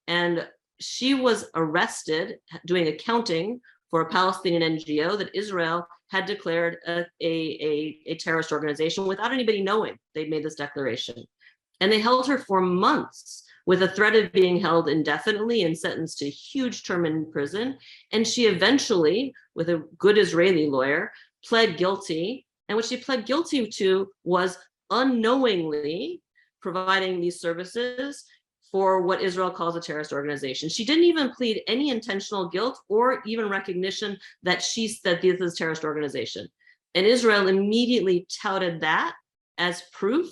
and she was arrested doing accounting for a Palestinian NGO that Israel had declared a terrorist organization without anybody knowing they made this declaration. And they held her for months with a threat of being held indefinitely and sentenced to a huge term in prison. And she eventually, with a good Israeli lawyer, pled guilty. And what she pled guilty to was unknowingly providing these services for what Israel calls a terrorist organization. She didn't even plead any intentional guilt or even recognition that this is a terrorist organization. And Israel immediately touted that as proof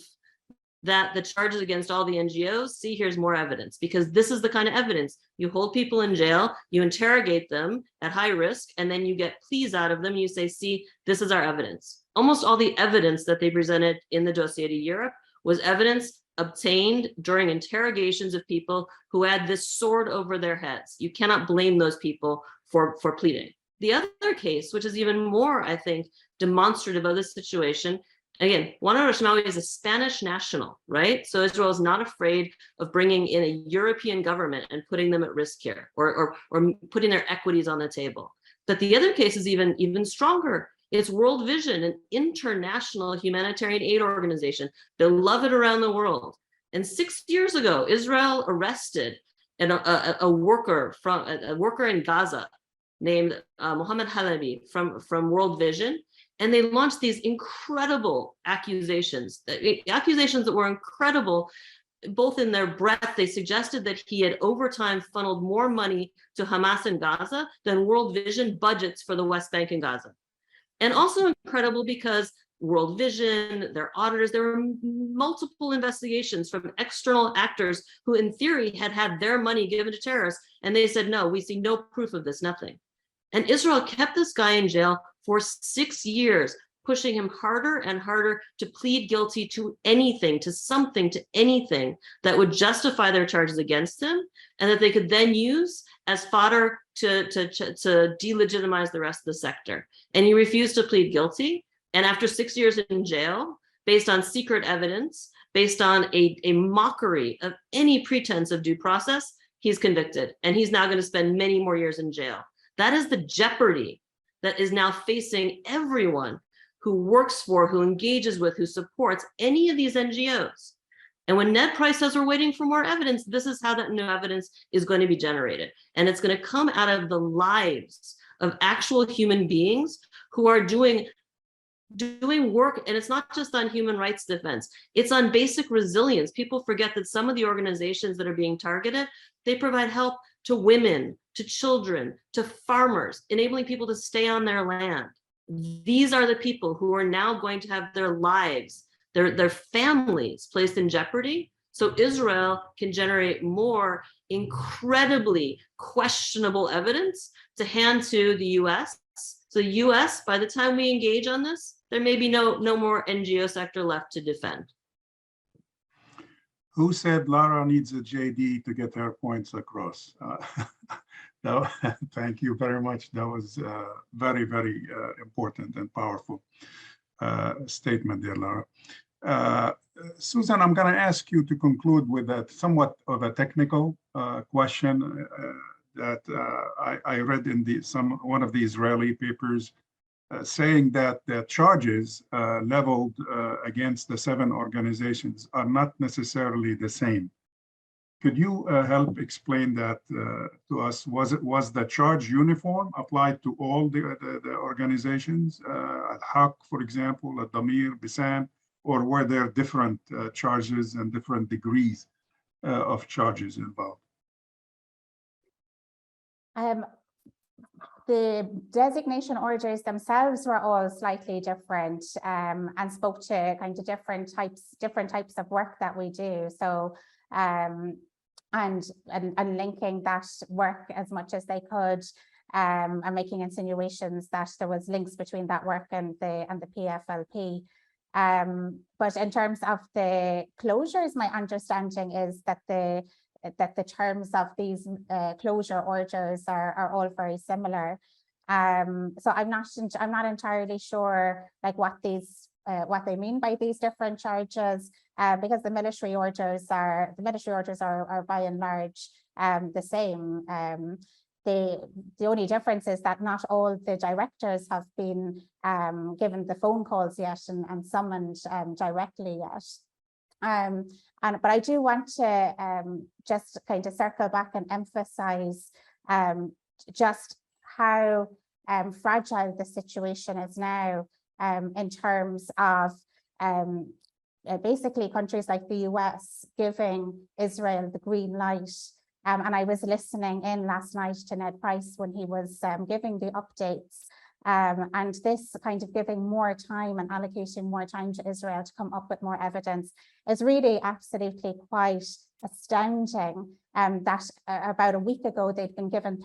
that the charges against all the NGOs, see, here's more evidence, because this is the kind of evidence. You hold people in jail, you interrogate them at high risk, and then you get pleas out of them. You say, see, this is our evidence. Almost all the evidence that they presented in the dossier to Europe was evidence obtained during interrogations of people who had this sword over their heads. You cannot blame those people for pleading. The other case, which is even more, I think, demonstrative of this situation, again, Wana Rashmawi is a Spanish national, right? So Israel is not afraid of bringing in a European government and putting them at risk here, or putting their equities on the table. But the other case is even stronger. It's World Vision, an international humanitarian aid organization, beloved around the world. And 6 years ago, Israel arrested a worker in Gaza named Mohammed Halabi from World Vision. And they launched these incredible accusations that were incredible, both in their breadth. They suggested that he had over time funneled more money to Hamas in Gaza than World Vision budgets for the West Bank and Gaza. And also incredible because World Vision, their auditors, there were multiple investigations from external actors who in theory had their money given to terrorists. And they said, no, we see no proof of this, nothing. And Israel kept this guy in jail for 6 years, pushing him harder and harder to plead guilty to anything, to something, to anything that would justify their charges against him, and that they could then use as fodder to delegitimize the rest of the sector. And he refused to plead guilty. And after 6 years in jail, based on secret evidence, based on a mockery of any pretense of due process, he's convicted. And he's now going to spend many more years in jail. That is the jeopardy that is now facing everyone who works for, who engages with, who supports any of these NGOs. And when Ned Price says we're waiting for more evidence, this is how that new evidence is going to be generated. And it's going to come out of the lives of actual human beings who are doing work. And it's not just on human rights defense, it's on basic resilience. People forget that some of the organizations that are being targeted, they provide help to women, to children, to farmers, enabling people to stay on their land. These are the people who are now going to have their lives, their families placed in jeopardy. So Israel can generate more incredibly questionable evidence to hand to the US. So the US, by the time we engage on this, there may be no more NGO sector left to defend. Who said Lara needs a JD to get her points across? No, thank you very much. That was very, very important and powerful statement there, Lara. Susan, I'm going to ask you to conclude with a somewhat of a technical question that I read in one of the Israeli papers saying that the charges leveled against the 7 organizations are not necessarily the same. Could you help explain that to us? Was the charge uniform applied to all the organizations, Al-haq, for example, Damir, Bisan, or were there different charges and different degrees of charges involved? The designation orders themselves were all slightly different, and spoke to kind of different types of work that we do. So and linking that work as much as they could, and making insinuations that there was links between that work and the PFLP. But in terms of the closures, my understanding is that the terms of these closure orders are all very similar. So I'm not entirely sure like what they mean by these different charges, because the military orders are by and large the same. The only difference is that not all the directors have been given the phone calls yet and summoned directly yet. But I do want to just kind of circle back and emphasize just how fragile the situation is now, in terms of basically countries like the US giving Israel the green light. And I was listening in last night to Ned Price when he was giving the updates. And this kind of giving more time and allocating more time to Israel to come up with more evidence is really absolutely quite astounding. That about a week ago, they'd been given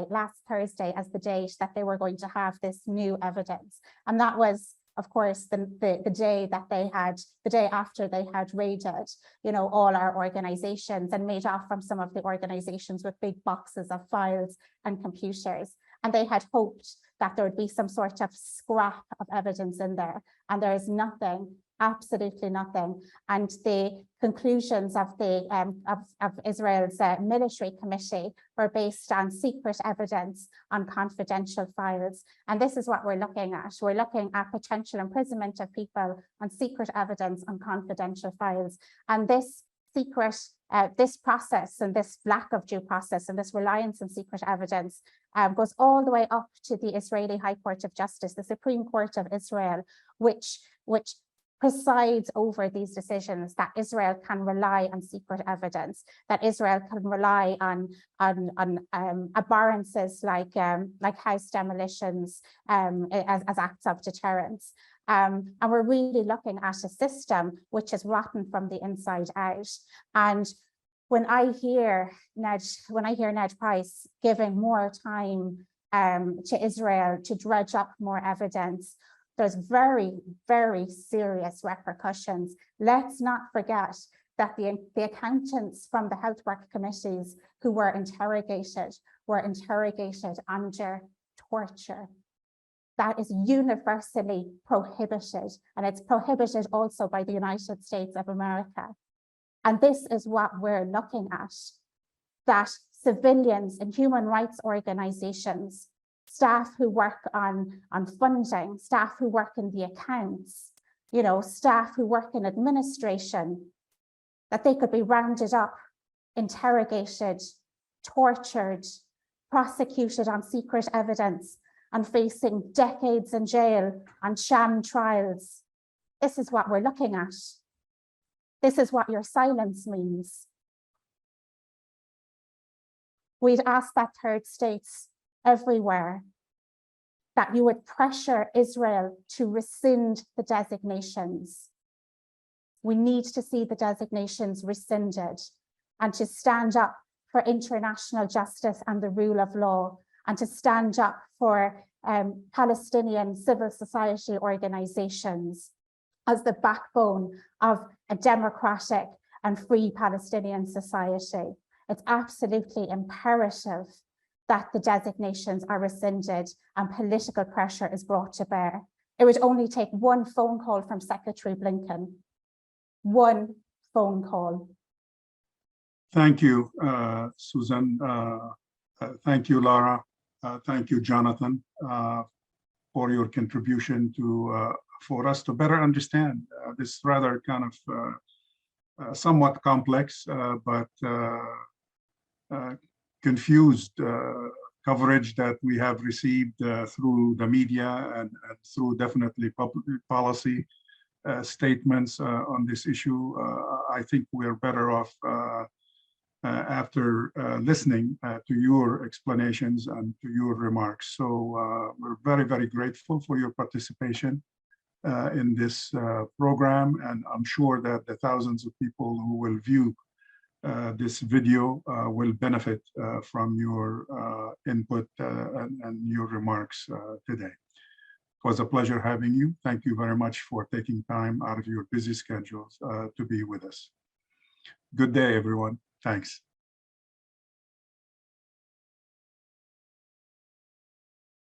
last Thursday, as the date that they were going to have this new evidence. And that was, of course, the day after they had raided, all our organizations and made off from some of the organizations with big boxes of files and computers. And they had hoped that there would be some sort of scrap of evidence in there. And there is nothing, absolutely nothing. And the conclusions of Israel's military committee were based on secret evidence on confidential files. And this is what we're looking at. We're looking at potential imprisonment of people on secret evidence on confidential files. And this this process and this lack of due process and this reliance on secret evidence goes all the way up to the Israeli High Court of Justice, the Supreme Court of Israel, which presides over these decisions, that Israel can rely on secret evidence, that Israel can rely on abhorrences like house demolitions as acts of deterrence. And we're really looking at a system which is rotten from the inside out. And when I hear Ned Price giving more time to Israel to dredge up more evidence, there's very, very serious repercussions. Let's not forget that the accountants from the health work committees who were interrogated under torture. That is universally prohibited, and it's prohibited also by the United States of America. And this is what we're looking at, that civilians in human rights organizations, staff who work on funding, staff who work in the accounts, staff who work in administration, that they could be rounded up, interrogated, tortured, prosecuted on secret evidence, and facing decades in jail on sham trials. This is what we're looking at. This is what your silence means. We'd ask that third states everywhere that you would pressure Israel to rescind the designations. We need to see the designations rescinded and to stand up for international justice and the rule of law, and to stand up for Palestinian civil society organizations as the backbone of a democratic and free Palestinian society. It's absolutely imperative that the designations are rescinded and political pressure is brought to bear. It would only take one phone call from Secretary Blinken. One phone call. Thank you, Susan. Thank you, Lara. Thank you, Jonathan, for your contribution for us to better understand this rather kind of somewhat complex, but confused coverage that we have received through the media and through definitely public policy statements on this issue. I think we're better off after listening to your explanations and to your remarks. So we're very, very grateful for your participation in this program, and I'm sure that the thousands of people who will view this video will benefit from your input and your remarks today. It was a pleasure having you. Thank you very much for taking time out of your busy schedules to be with us. Good day, everyone. Thanks.